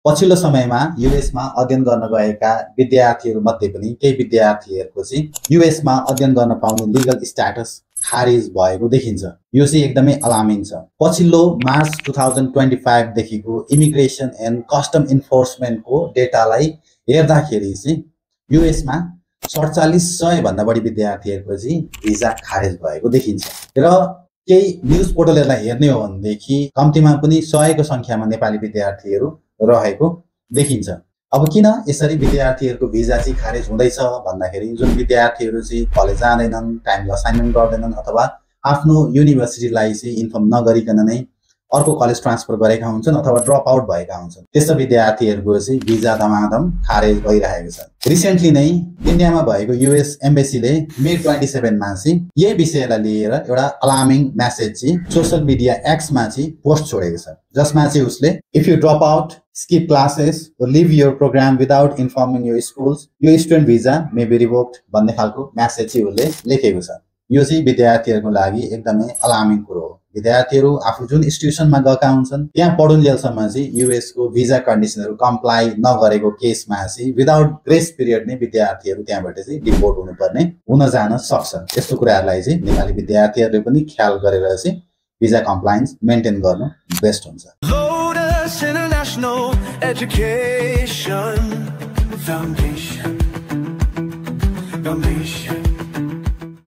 पछिल्लो समयमा युएसमा अध्ययन गर्न गएका विद्यार्थीहरू मध्ये पनि केही विद्यार्थीहरूको चाहिँ युएसमा अध्ययन गर्न पाउने लिगल स्ट्याटस खारिज भएको देखिन्छ। यो चाहिँ एकदमै अलार्मिङ छ। पछिल्लो मार्च 2025 देखिको इमिग्रेसन एन्ड कस्टम इन्फोर्समेन्टको डेटालाई हेर्दाखेरि चाहिँ युएसमा 4700 भन्दा बढी विद्यार्थीहरूको चाहिँ भिजा खारेज भएको देखिन्छ। र केही न्युज पोर्टलहरूलाई हेर्ने हो भनेदेखि कम्तीमा पनि 100 को संख्यामा नेपाली विद्यार्थीहरू रहेको देखिन्छ। अब किन यसरी विद्यार्थीहरूको भिजा चाहिँ खारेज हुँदैछ भन्दाखेरि जुन विद्यार्थीहरू चाहिँ कलेज जाँदैनन्, टाइमली असाइनमेन्ट गर्दैनन् अथवा आफ्नो युनिभर्सिटीलाई चाहिँ इन्फर्म नगरिकन नै अर्को कलेज ट्रान्सफर गरेका हुन्छन् अथवा ड्रप आउट भएका हुन्छन्, त्यस्ता विद्यार्थीहरूको चाहिँ भिजा धमाधम खारेज भइरहेको छ। रिसेन्टली नै इन्डियामा भएको युएस एम्बेसीले मे 27 मा चाहिँ यही विषयलाई लिएर एउटा अलार्मिङ मेसेज चाहिँ सोशल मिडिया एक्समा चाहिँ पोस्ट छोडेको छ, जसमा चाहिँ उसले if you drop out, skip classes or leave your program without informing your schools, your student visa may be revoked भन्ने खालको मेसेज चाहिँ उसले लेखेको छ। यो चाहिँ विद्यार्थीहरूको लागि एकदमै अलार्मिङ कुरो हो। विद्यार्थीहरू आफू जुन इन्स्टिट्युसनमा गएका हुन्छन् त्यहाँ पढुन्जेलसम्म चाहिँ युएसको भिजा कन्डिसनहरू कम्प्लाई नगरेको केसमा चाहिँ विदाउट ग्रेस पिरियड नै विद्यार्थीहरू त्यहाँबाट चाहिँ डिपोर्ट हुनुपर्ने हुन जान सक्छ। यस्तो कुराहरूलाई चाहिँ नेपाली विद्यार्थीहरूले पनि ख्याल गरेर चाहिँ भिजा कम्प्लायन्स मेन्टेन गर्नु बेस्ट हुन्छ। International Education Foundation.